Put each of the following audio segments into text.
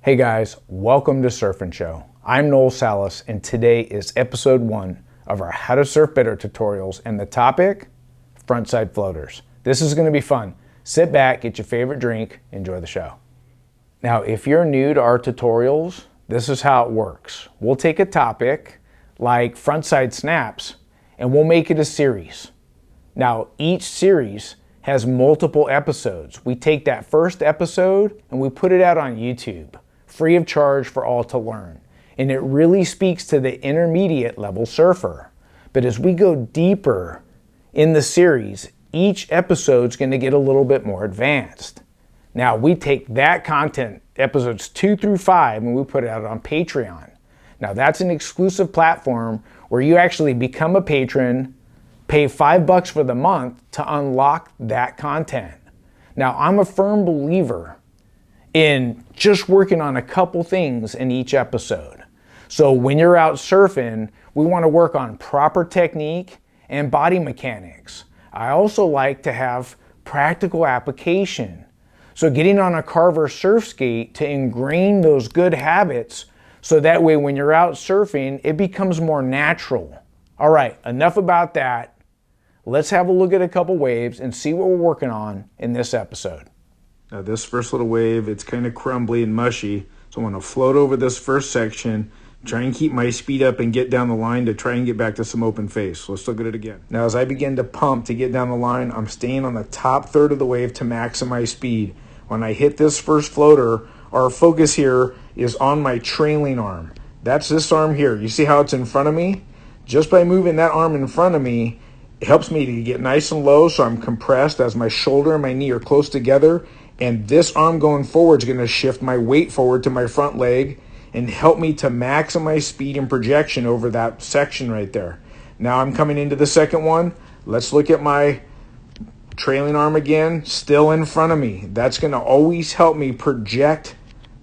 Hey guys, welcome to Surf and Show. I'm Noel Salas and today is episode 1 of our How to Surf Better tutorials and the topic, Frontside Floaters. This is going to be fun. Sit back, get your favorite drink, enjoy the show. Now if you're new to our tutorials, this is how it works. We'll take a topic like frontside snaps and we'll make it a series. Now each series has multiple episodes. We take that first episode and we put it out on YouTube, free of charge for all to learn. And it really speaks to the intermediate level surfer. But as we go deeper in the series, each episode's going to get a little bit more advanced. Now we take that content, episodes 2 through 5, and we put it out on Patreon. Now that's an exclusive platform where you actually become a patron, pay $5 for the month to unlock that content. Now I'm a firm believer in just working on a couple things in each episode. So when you're out surfing, we want to work on proper technique and body mechanics. I also like to have practical application. So getting on a Carver surf skate to ingrain those good habits so that way when you're out surfing, it becomes more natural. All right, enough about that. Let's have a look at a couple waves and see what we're working on in this episode. Now this first little wave, it's kind of crumbly and mushy, so I'm going to float over this first section, try and keep my speed up and get down the line to try and get back to some open face. Let's look at it again. Now as I begin to pump to get down the line, I'm staying on the top third of the wave to maximize speed. When I hit this first floater, our focus here is on my trailing arm. That's this arm here. You see how it's in front of me? Just by moving that arm in front of me, it helps me to get nice and low so I'm compressed as my shoulder and my knee are close together. And this arm going forward is going to shift my weight forward to my front leg and help me to maximize speed and projection over that section right there. Now I'm coming into the second one. Let's look at my trailing arm again, still in front of me. That's going to always help me project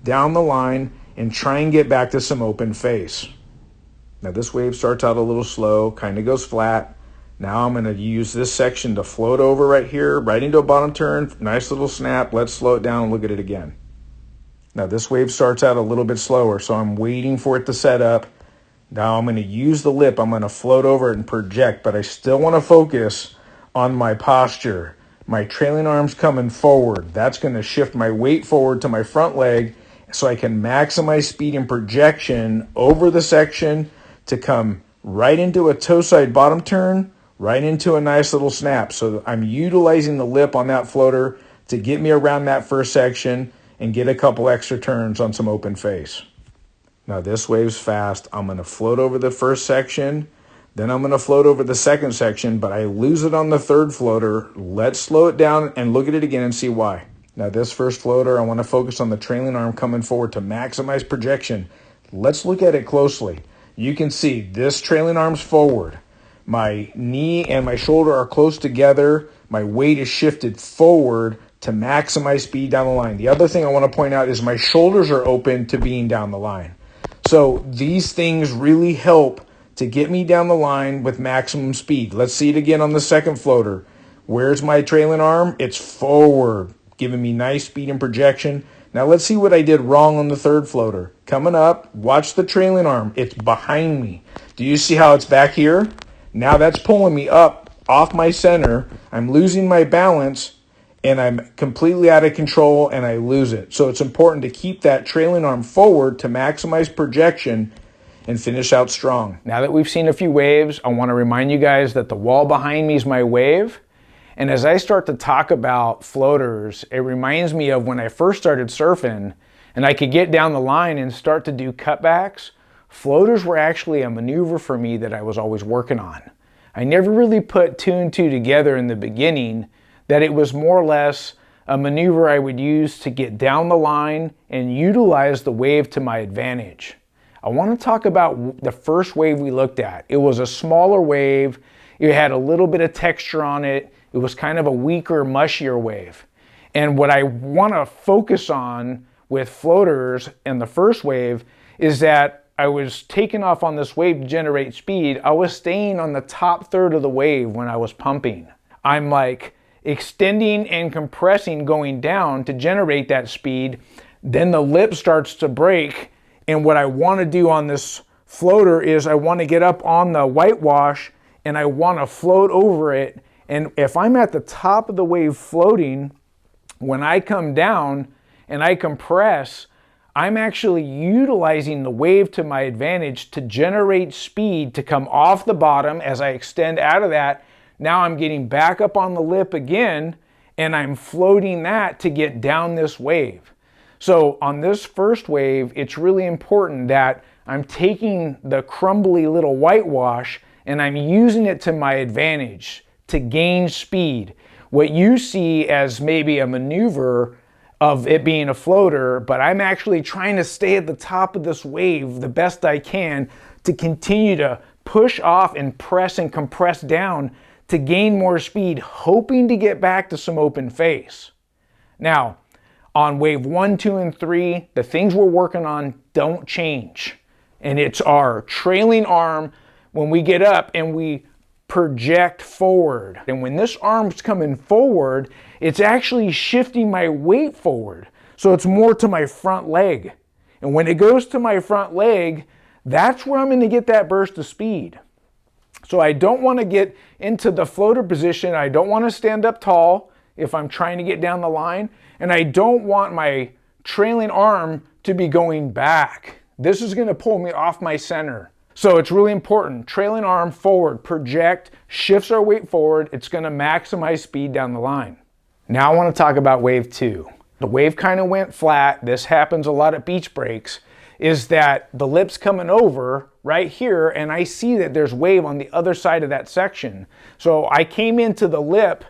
down the line and try and get back to some open face. Now this wave starts out a little slow, kind of goes flat. Now I'm going to use this section to float over right here, right into a bottom turn. Nice little snap. Let's slow it down and look at it again. Now this wave starts out a little bit slower, so I'm waiting for it to set up. Now I'm going to use the lip. I'm going to float over it and project, but I still want to focus on my posture. My trailing arm's coming forward. That's going to shift my weight forward to my front leg so I can maximize speed and projection over the section to come right into a toe side bottom turn, right into a nice little snap. So I'm utilizing the lip on that floater to get me around that first section and get a couple extra turns on some open face. Now this wave's fast. I'm going to float over the first section, then I'm going to float over the second section, but I lose it on the third floater. Let's slow it down and look at it again and see why. Now this first floater, I want to focus on the trailing arm coming forward to maximize projection. Let's look at it closely. You can see this trailing arm's forward. My knee and my shoulder are close together. My weight is shifted forward to maximize speed down the line. The other thing I want to point out is my shoulders are open to being down the line. So these things really help to get me down the line with maximum speed. Let's see it again on the second floater. Where's my trailing arm? It's forward, giving me nice speed and projection. Now let's see what I did wrong on the third floater. Coming up, watch the trailing arm. It's behind me. Do you see how it's back here? Now that's pulling me up off my center. I'm losing my balance and I'm completely out of control and I lose it. So it's important to keep that trailing arm forward to maximize projection and finish out strong. Now that we've seen a few waves, I want to remind you guys that the wall behind me is my wave. And as I start to talk about floaters, it reminds me of when I first started surfing and I could get down the line and start to do cutbacks. Floaters were actually a maneuver for me that I was always working on. I never really put 2 and 2 together in the beginning, that it was more or less a maneuver I would use to get down the line and utilize the wave to my advantage. I want to talk about the first wave we looked at. It was a smaller wave. It had a little bit of texture on it. It was kind of a weaker, mushier wave. And what I want to focus on with floaters in the first wave is that I was taking off on this wave to generate speed. I was staying on the top third of the wave when I was pumping. I'm like extending and compressing going down to generate that speed. then the lip starts to break. And what I want to do on this floater is I want to get up on the whitewash and I want to float over it. And if I'm at the top of the wave floating, when I come down and I compress, I'm actually utilizing the wave to my advantage to generate speed to come off the bottom. As I extend out of that, now I'm getting back up on the lip again, and I'm floating that to get down this wave. So on this first wave, it's really important that I'm taking the crumbly little whitewash and I'm using it to my advantage to gain speed. What you see as maybe a maneuver of it being a floater, but I'm actually trying to stay at the top of this wave the best I can to continue to push off and press and compress down to gain more speed, hoping to get back to some open face. Now, on wave 1, 2, and 3, the things we're working on don't change. And it's our trailing arm when we get up and we project forward. And when this arm's coming forward, it's actually shifting my weight forward. So it's more to my front leg. And when it goes to my front leg, that's where I'm going to get that burst of speed. So I don't want to get into the floater position. I don't want to stand up tall if I'm trying to get down the line. And I don't want my trailing arm to be going back. This is going to pull me off my center. So it's really important. Trailing arm forward, project, shifts our weight forward. It's going to maximize speed down the line. Now I want to talk about wave 2. The wave kind of went flat. This happens a lot at beach breaks. Is that the lip's coming over right here and I see that there's wave on the other side of that section. So I came into the lip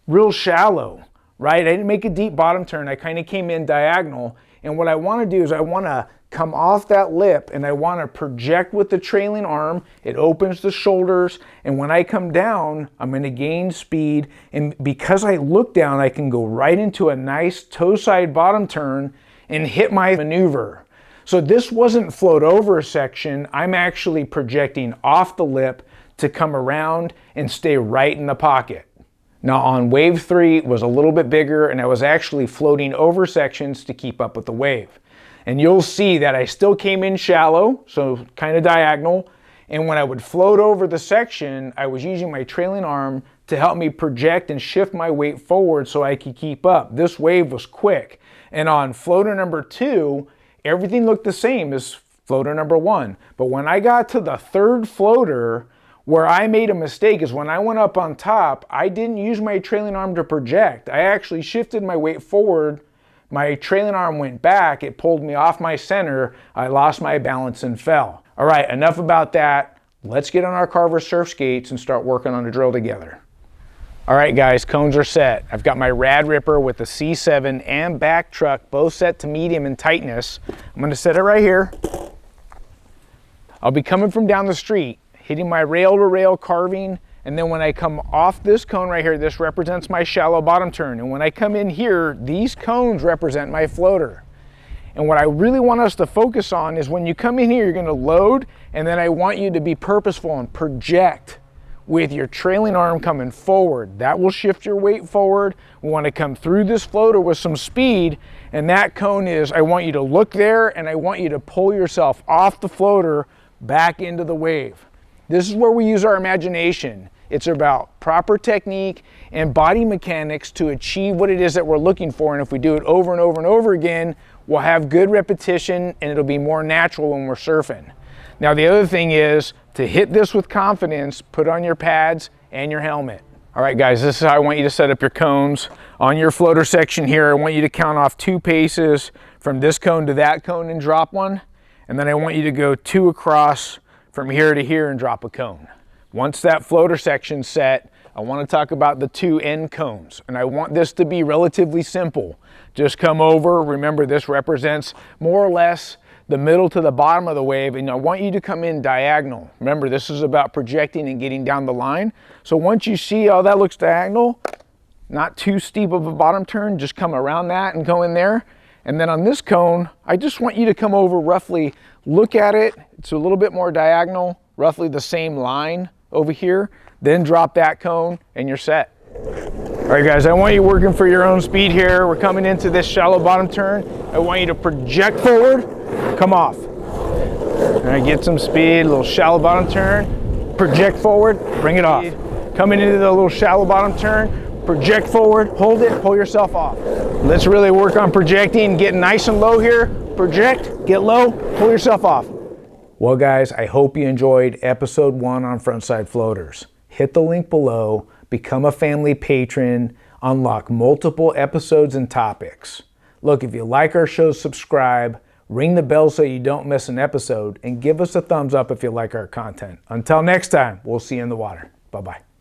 real shallow, right? I didn't make a deep bottom turn. I kind of came in diagonal. And what I want to do is I want to come off that lip and I want to project with the trailing arm. It opens the shoulders, and when I come down, I'm going to gain speed. And because I look down, I can go right into a nice toe side bottom turn and hit my maneuver. So this wasn't float over section. I'm actually projecting off the lip to come around and stay right in the pocket. Now on wave 3, it was a little bit bigger and I was actually floating over sections to keep up with the wave. And you'll see that I still came in shallow, so kind of diagonal. And when I would float over the section, I was using my trailing arm to help me project and shift my weight forward so I could keep up. This wave was quick. And on floater number 2, everything looked the same as floater number 1. But when I got to the third floater, where I made a mistake is when I went up on top, I didn't use my trailing arm to project. I actually shifted my weight forward. My trailing arm went back. It pulled me off my center. I lost my balance and fell. All right, enough about that. Let's get on our Carver surf skates and start working on the drill together. All right, guys, cones are set. I've got my Rad Ripper with the C7 and back truck both set to medium in tightness. I'm going to set it right here. I'll be coming from down the street, hitting my rail-to-rail carving, and then when I come off this cone right here, this represents my shallow bottom turn. And when I come in here, these cones represent my floater. And what I really want us to focus on is when you come in here, you're going to load, and then I want you to be purposeful and project with your trailing arm coming forward. That will shift your weight forward. We want to come through this floater with some speed, and that cone is, I want you to look there, and I want you to pull yourself off the floater back into the wave. This is where we use our imagination. It's about proper technique and body mechanics to achieve what it is that we're looking for. And if we do it over and over and over again, we'll have good repetition and it'll be more natural when we're surfing. Now, the other thing is to hit this with confidence, put on your pads and your helmet. All right, guys, this is how I want you to set up your cones. On your floater section here, I want you to count off 2 paces from this cone to that cone and drop one. And then I want you to go 2 across from here to here and drop a cone. Once that floater section's set, I want to talk about the 2 end cones. And I want this to be relatively simple. Just come over. Remember, this represents more or less the middle to the bottom of the wave, and I want you to come in diagonal. Remember, this is about projecting and getting down the line. So once you see how that looks diagonal, not too steep of a bottom turn, just come around that and go in there. And then on this cone, I just want you to come over roughly, look at it. It's a little bit more diagonal, roughly the same line over here. Then drop that cone and you're set. All right, guys, I want you working for your own speed here. We're coming into this shallow bottom turn. I want you to project forward, come off. All right, get some speed, a little shallow bottom turn, project forward, bring it off. Coming into the little shallow bottom turn, project forward, hold it, pull yourself off. Let's really work on projecting, get nice and low here, project, get low, pull yourself off. Well, guys, I hope you enjoyed episode 1 on Frontside Floaters. Hit the link below, become a family patron, unlock multiple episodes and topics. Look, if you like our show, subscribe, ring the bell so you don't miss an episode, and give us a thumbs up if you like our content. Until next time, we'll see you in the water. Bye-bye.